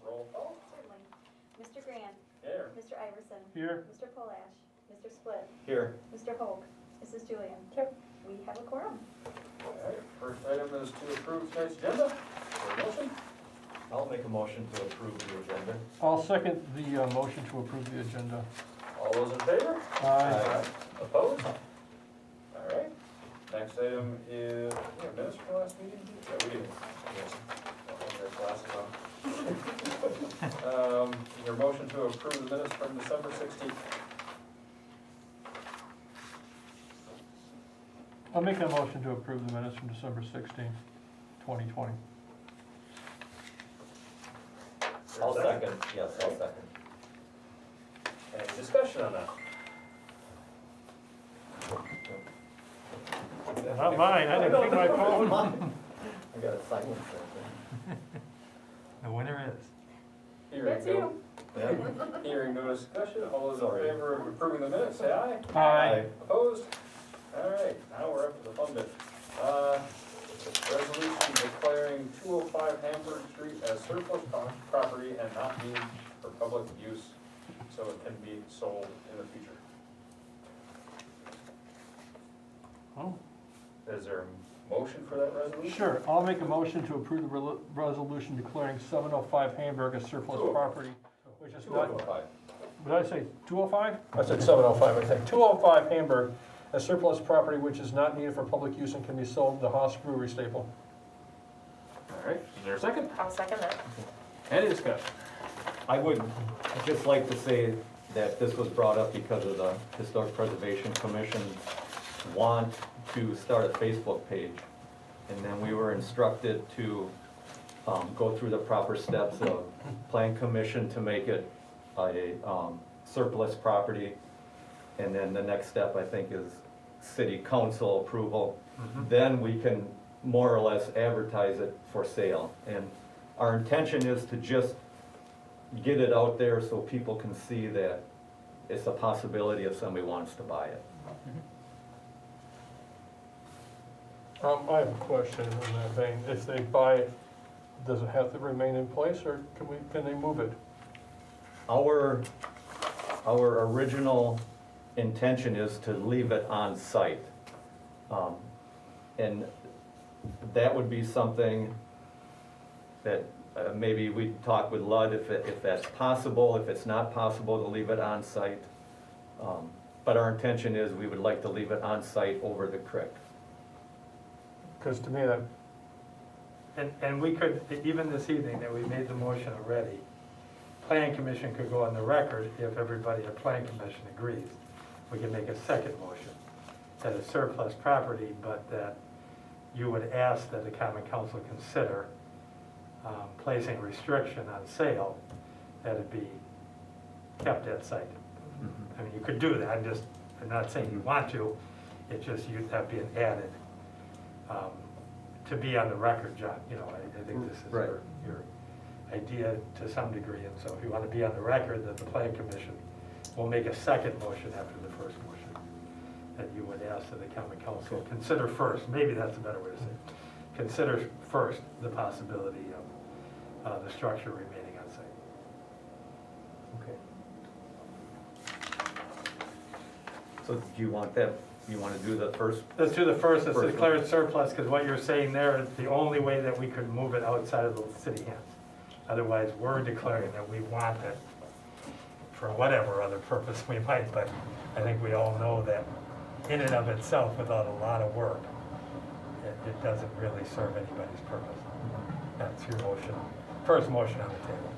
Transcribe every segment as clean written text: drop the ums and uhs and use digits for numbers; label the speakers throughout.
Speaker 1: roll call.
Speaker 2: Certainly. Mr. Grant.
Speaker 1: Here.
Speaker 2: Mr. Iverson.
Speaker 3: Here.
Speaker 2: Mr. Polash. Mr. Split.
Speaker 4: Here.
Speaker 2: Mr. Hoag. Mrs. Julian.
Speaker 3: Here.
Speaker 2: We have a quorum.
Speaker 1: All right, first item is to approve tonight's agenda. Is there a motion?
Speaker 4: I'll make a motion to approve the agenda.
Speaker 3: I'll second the motion to approve the agenda.
Speaker 1: All those in favor?
Speaker 3: Aye.
Speaker 1: Opposed? All right. Next item is, we have minutes from last meeting? Yeah, we did. Yes. Don't have their glasses on. Is there a motion to approve the minutes from December 16th?
Speaker 3: I'll make a motion to approve the minutes from December 16th, 2020.
Speaker 1: Is there a
Speaker 4: I'll second, yes, I'll second.
Speaker 1: Any discussion on that?
Speaker 3: Not mine, I didn't pick my phone.
Speaker 4: I got a silence there.
Speaker 3: The winner is.
Speaker 1: Hearing
Speaker 2: That's
Speaker 1: no-
Speaker 2: you.
Speaker 4: Yeah.
Speaker 1: Hearing no discussion, all those in
Speaker 4: Sorry.
Speaker 1: favor of approving the minutes, say aye.
Speaker 3: Aye.
Speaker 1: Opposed? All right, now we're up to the fun bit. Resolution declaring 205 Hamburg Street as surplus property and not needed for public use, so it can be sold in the future.
Speaker 3: Oh,
Speaker 1: Is there a motion for that resolution?
Speaker 3: sure, I'll make a motion to approve the resolution declaring 705 Hamburg as surplus property, which is not,
Speaker 4: 205.
Speaker 3: did I say 205? I said 705, I think. 205 Hamburg as surplus property which is not needed for public use and can be sold to the Haas Brewery staple.
Speaker 1: All right, is there a second?
Speaker 2: I'll second that.
Speaker 1: Any discussion?
Speaker 4: I would just like to say that this was brought up because of the Historic Preservation Commission's want to start a Facebook page. And then we were instructed to go through the proper steps of Plan Commission to make it a surplus property. And then the next step, I think, is city council approval. Then we can more or less advertise it for sale. And our intention is to just get it out there so people can see that it's a possibility if somebody wants to buy it.
Speaker 3: I have a question in that vein. If they buy it, does it have to remain in place or can they move it?
Speaker 4: Our original intention is to leave it on site. And that would be something that maybe we'd talk with Lud if that's possible, if it's not possible to leave it on site. But our intention is we would like to leave it on site over the creek.
Speaker 3: Because to me that,
Speaker 5: And we could, even this evening that we made the motion already, Plan Commission could go on the record if everybody at Plan Commission agrees. We can make a second motion that it's surplus property, but that you would ask that the Common Council consider placing restriction on sale, that it be kept at site. I mean, you could do that, I'm not saying you want to, it's just you'd have been added to be on the record, John. You know, I think this is
Speaker 4: Right.
Speaker 5: your idea to some degree, and so if you want to be on the record that the Plan Commission will make a second motion after the first motion, that you would ask that the Common Council consider first, maybe that's a better way to say it, consider first the possibility of the structure remaining on site.
Speaker 4: Okay. So do you want that, you want to do the first?
Speaker 5: Let's do the first, let's
Speaker 4: First
Speaker 5: declare it surplus, because what you're saying there is the only way that we could move it outside of the city hands. Otherwise, we're declaring that we want it for whatever other purpose we might, but I think we all know that in and of itself, without a lot of work, it doesn't really serve anybody's purpose. That's your motion, first motion on the table.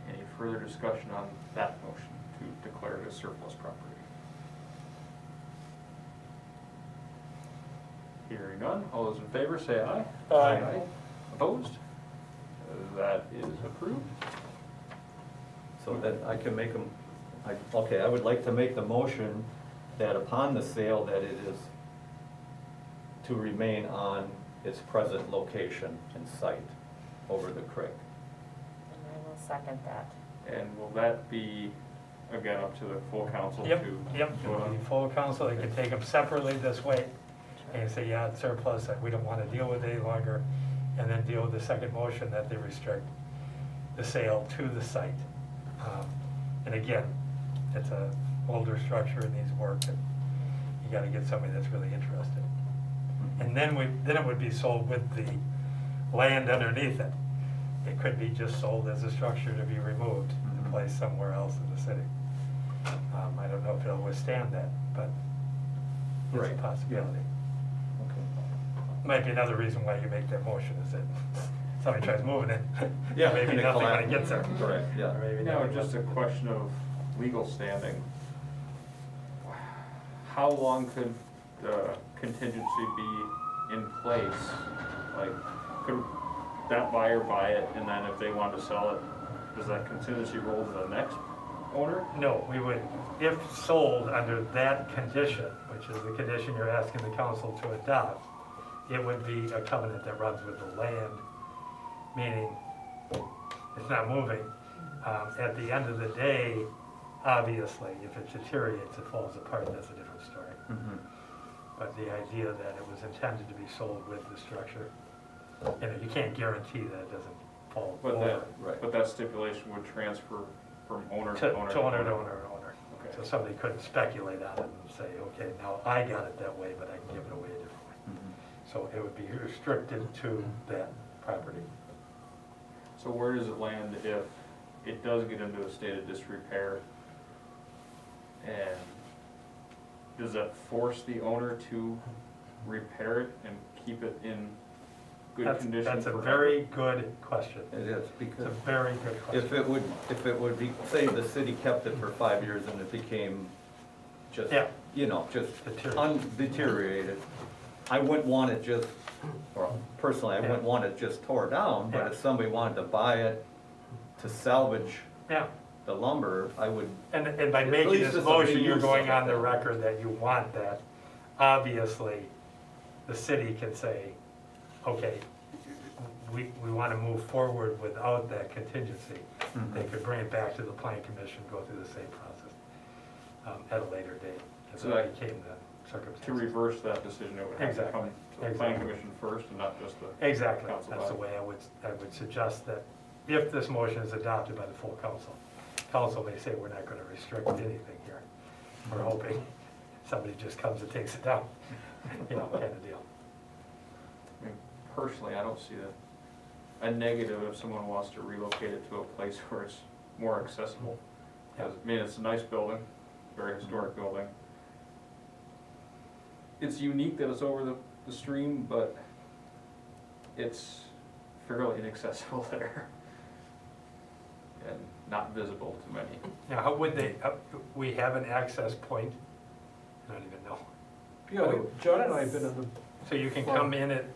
Speaker 1: Any further discussion on that motion to declare it as surplus property? Hearing none, all those in favor say aye.
Speaker 3: Aye.
Speaker 1: Opposed? That is approved.
Speaker 4: So then I can make them, okay, I would like to make the motion that upon the sale, that it is to remain on its present location and site over the creek.
Speaker 6: And I will second that.
Speaker 1: And will that be, again, up to the full council to?
Speaker 5: Yep,
Speaker 1: vote on?
Speaker 5: the full council, they could take them separately this way, and say, yeah, it's surplus, that we don't want to deal with it any longer. and then deal with the second motion that they restrict the sale to the site. And again, it's a older structure, it needs work, and you gotta get somebody that's really interested. And then it would be sold with the land underneath it. It could be just sold as a structure to be removed and placed somewhere else in the city. I don't know if it'll withstand that, but it's a
Speaker 4: Right.
Speaker 5: possibility.
Speaker 4: Okay.
Speaker 5: Might be another reason why you make that motion, is that somebody tries moving it.
Speaker 4: Yeah,
Speaker 5: Maybe
Speaker 4: and it
Speaker 5: nothing when it
Speaker 4: collapses.
Speaker 5: gets there.
Speaker 4: Correct, yeah.
Speaker 5: Or maybe
Speaker 1: Now,
Speaker 5: nothing
Speaker 1: just a
Speaker 5: once it-
Speaker 1: question of legal standing. How long could the contingency be in place? Like, could that buyer buy it, and then if they want to sell it, does that contingency roll to the next owner?
Speaker 5: No, we would, if sold under that condition, which is the condition you're asking the council to adopt, it would be a covenant that runs with the land, meaning it's not moving. At the end of the day, obviously, if it deteriorates, it falls apart, that's a different story.
Speaker 4: Mhm.
Speaker 5: But the idea that it was intended to be sold with the structure, you can't guarantee that it doesn't fall
Speaker 1: But
Speaker 5: over.
Speaker 1: that,
Speaker 4: Right.
Speaker 1: but that stipulation would transfer from owner
Speaker 5: To
Speaker 1: to owner.
Speaker 5: to owner to owner to owner.
Speaker 1: Okay.
Speaker 5: So somebody couldn't speculate on it and say, okay, now I got it that way, but I can give it away a different way.
Speaker 4: Mhm.
Speaker 5: So it would be restricted to that property.
Speaker 1: So where does it land if it does get into a state of disrepair? And does that force the owner to repair it and keep it in good condition
Speaker 5: That's a
Speaker 1: forever?
Speaker 5: very good question.
Speaker 4: It is,
Speaker 5: It's
Speaker 4: because
Speaker 5: a very good question.
Speaker 4: if it would be, say the city kept it for 5 years and it became just,
Speaker 5: Yeah.
Speaker 4: just
Speaker 5: Deteriorated.
Speaker 4: deteriorated, I wouldn't want it just, well, personally, I wouldn't
Speaker 5: Yeah.
Speaker 4: want it just tore down, but
Speaker 5: Yeah.
Speaker 4: if somebody wanted to buy it to salvage
Speaker 5: Yeah,
Speaker 4: the lumber, I would,
Speaker 5: and by
Speaker 4: At
Speaker 5: making
Speaker 4: least
Speaker 5: this
Speaker 4: it's a
Speaker 5: motion, you're
Speaker 4: reuse
Speaker 5: going
Speaker 4: of
Speaker 5: on the
Speaker 4: it.
Speaker 5: record that you want that. Obviously, the city can say, okay, we want to move forward without that contingency.
Speaker 4: Mhm.
Speaker 5: They could bring it back to the plan commission, go through the same process at a later date, if
Speaker 1: So
Speaker 5: that
Speaker 1: that-
Speaker 5: became the circumstance.
Speaker 1: To reverse that decision, it would have to
Speaker 5: Exactly.
Speaker 1: come to the planning
Speaker 5: Exactly.
Speaker 1: commission first and not just the.
Speaker 5: Exactly,
Speaker 1: council
Speaker 5: that's the
Speaker 1: body.
Speaker 5: way I would suggest that, if this motion is adopted by the full council, council may say, we're not gonna restrict anything here. We're hoping somebody just comes and takes it down, kind of deal.
Speaker 1: I mean, personally, I don't see a negative if someone wants to relocate it to a place where it's more accessible. 'Cause, I mean, it's a nice building, very historic building. It's unique that it's over the stream, but it's fairly inaccessible there. And not visible to many.
Speaker 5: Now, how would they, we have an access point, I don't even know.
Speaker 3: Yeah, John and I have been in the,
Speaker 5: So you can come in it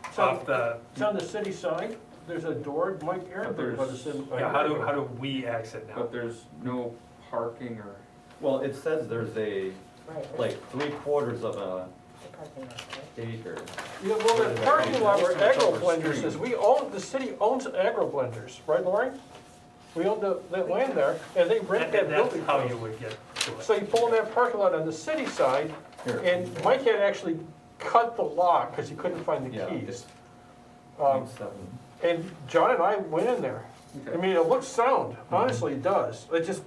Speaker 3: it's
Speaker 5: off the,
Speaker 3: on the city side, there's a door, Mike Aaron
Speaker 1: But there's-
Speaker 3: let us in.
Speaker 5: how do we exit now?
Speaker 1: But there's no parking or,
Speaker 4: well, it says there's a,
Speaker 6: Right.
Speaker 4: like 3/4 of a
Speaker 6: The parking lot, right?
Speaker 4: acre.
Speaker 3: Yeah, well, the parking lot where Agro Blenders is, the city owns Agro Blenders, right, Lori? We own that land there, and they rent that
Speaker 5: And that's
Speaker 3: building.
Speaker 5: how
Speaker 3: from
Speaker 5: you
Speaker 3: us.
Speaker 5: would get to it.
Speaker 3: So you pull in that parking lot on the city side,
Speaker 4: Here.
Speaker 3: and Mike had actually cut the lock, because he couldn't find the
Speaker 4: Yeah,
Speaker 3: keys.
Speaker 4: it's-
Speaker 3: And John and I went in there. I mean, it looks sound, honestly, it does. It just,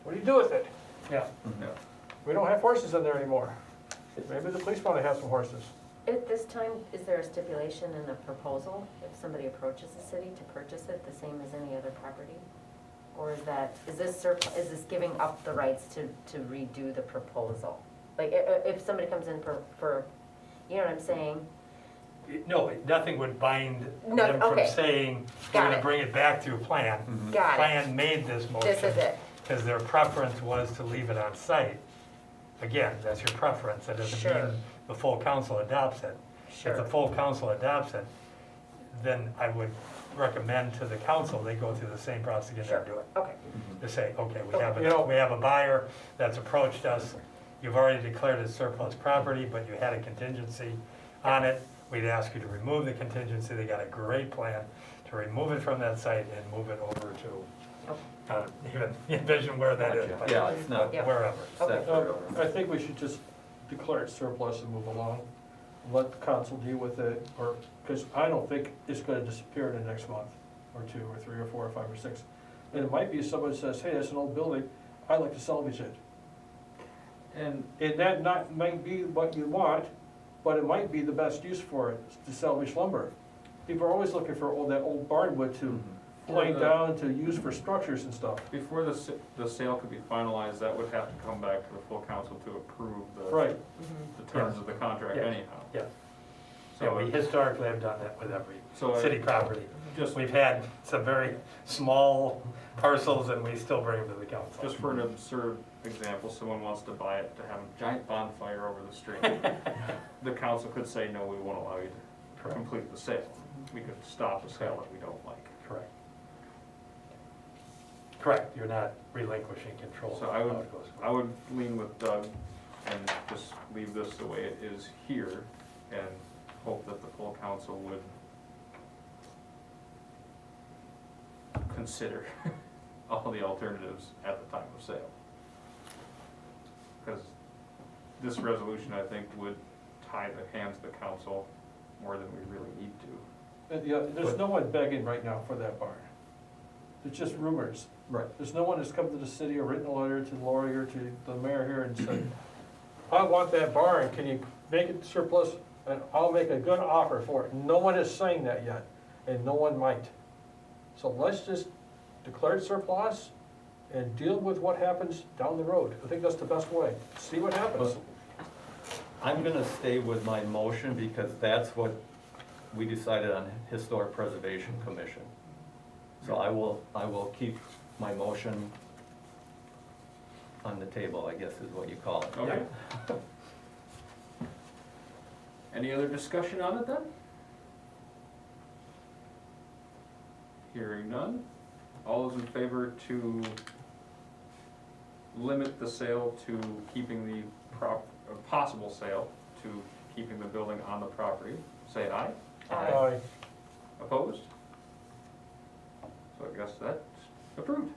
Speaker 3: what do you do with it?
Speaker 5: Yeah,
Speaker 1: yeah.
Speaker 3: We don't have horses in there anymore. Maybe the police want to have some horses.
Speaker 6: At this time, is there a stipulation in the proposal, if somebody approaches the city to purchase it, the same as any other property? Or is this giving up the rights to redo the proposal? Like, if somebody comes in for, you know what I'm saying?
Speaker 5: no, nothing would bind
Speaker 6: No,
Speaker 5: them from
Speaker 6: okay.
Speaker 5: saying,
Speaker 6: Got
Speaker 5: we're gonna
Speaker 6: it.
Speaker 5: bring it back to a plan.
Speaker 6: Got it.
Speaker 5: Plan made this motion.
Speaker 6: This is it.
Speaker 5: Because their preference was to leave it on site. Again, that's your preference, that doesn't
Speaker 6: Sure.
Speaker 5: mean the full council adopts it. If the
Speaker 6: Sure.
Speaker 5: full council adopts it, then I would recommend to the council, they go through the same process again
Speaker 6: Sure.
Speaker 5: and do it.
Speaker 6: Okay,
Speaker 5: To say, okay,
Speaker 3: You know-
Speaker 5: we have a buyer that's approached us, you've already declared it surplus property, but you had a contingency on it. We'd ask you to remove the contingency, they got a great plan to remove it from that site and move it over to, even envision where that is. but-
Speaker 4: Yeah, it's not.
Speaker 6: Yeah.
Speaker 5: Wherever.
Speaker 6: Okay.
Speaker 4: set for-
Speaker 3: I think we should just declare it surplus and move along. let the council deal with it, or, because I don't think it's gonna disappear in the next month, or 2, or 3, or 4, or 5, or 6. And it might be somebody says, hey, that's an old building, I'd like to salvage it.
Speaker 1: And
Speaker 3: And that might be what you want, but it might be the best use for it, to salvage lumber. People are always looking for that old barn wood to plank down, to use for structures and stuff.
Speaker 1: before the sale could be finalized, that would have to come back to the full council to approve
Speaker 3: Right,
Speaker 1: the terms of the contract
Speaker 5: Yes.
Speaker 1: anyhow.
Speaker 5: Yeah,
Speaker 1: So
Speaker 5: yeah, we historically have done that with every
Speaker 1: So
Speaker 5: city property.
Speaker 1: just,
Speaker 5: We've had some very small parcels and we still bring them to the council.
Speaker 1: just for an absurd example, someone wants to buy it to have a giant bonfire over the street. The council could say, no, we won't allow you to
Speaker 5: Correct.
Speaker 1: complete the sale. We could stop a sale that we don't like.
Speaker 5: Correct. Correct, you're not relinquishing control.
Speaker 1: So
Speaker 5: of
Speaker 1: I
Speaker 5: how
Speaker 1: would,
Speaker 5: it goes.
Speaker 1: I would lean with Doug and just leave this the way it is here and hope that the full council would consider all the alternatives at the time of sale. Because this resolution, I think, would tie the hands of the council more than we really need to.
Speaker 3: and, yeah, there's no one begging right now for that barn. It's just rumors.
Speaker 4: Right.
Speaker 3: There's no one that's come to the city or written a letter to Lori or to the mayor here and said, I want that barn, can you make it surplus, and I'll make a good offer for it. No one is saying that yet, and no one might. So let's just declare it surplus and deal with what happens down the road. I think that's the best way. See what happens.
Speaker 4: I'm gonna stay with my motion because that's what we decided on Historic Preservation Commission. So I will keep my motion on the table, I guess is what you call it.
Speaker 1: Okay. Any other discussion on it then? Hearing none. All those in favor to limit the sale to keeping the possible sale to keeping the building on the property, say aye.
Speaker 3: Aye.
Speaker 1: Opposed? So I guess that's approved.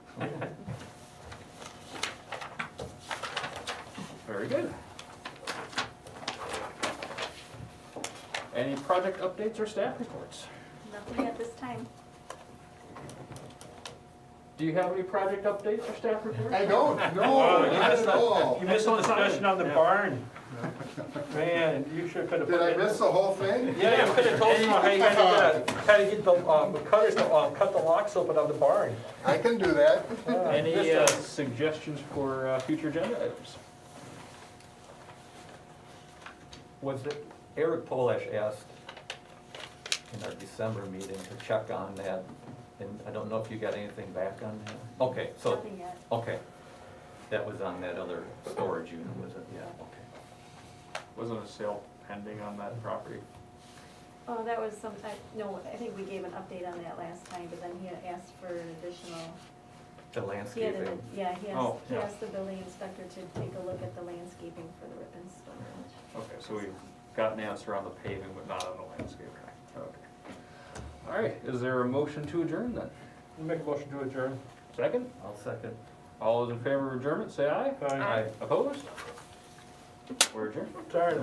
Speaker 1: Very good. Any project updates or staff reports?
Speaker 2: Nothing at this time.
Speaker 1: Do you have any project updates or staff reports?
Speaker 7: I don't, no, not at all.
Speaker 3: You missed the discussion on the barn. Man, you should could have.
Speaker 7: Did I miss the whole thing?
Speaker 3: Yeah, you could have told them how you had to get the cutters to cut the locks open on the barn.
Speaker 7: I can do that.
Speaker 1: Any suggestions for future agenda items?
Speaker 4: Was it, Eric Polish asked in our December meeting to check on that, and I don't know if you got anything back on that? Okay, so,
Speaker 2: Nothing yet.
Speaker 4: okay, that was on that other storage unit, was it? Yeah, okay.
Speaker 1: Wasn't a sale pending on that property?
Speaker 2: Oh, that was some, no, I think we gave an update on that last time, but then he had asked for an additional,
Speaker 4: The
Speaker 2: he had,
Speaker 4: landscaping.
Speaker 1: Oh,
Speaker 2: he
Speaker 1: yeah.
Speaker 2: asked the building inspector to take a look at the landscaping for the Ripon storage.
Speaker 1: Okay, so we got an answer on the paving, but not on the landscape. Okay. All right, is there a motion to adjourn then?
Speaker 3: Make a motion to adjourn.
Speaker 1: Second?
Speaker 4: I'll second.
Speaker 1: All those in favor of adjournment, say aye.
Speaker 3: Aye.
Speaker 1: Opposed? We're adjourned.
Speaker 3: Sorry.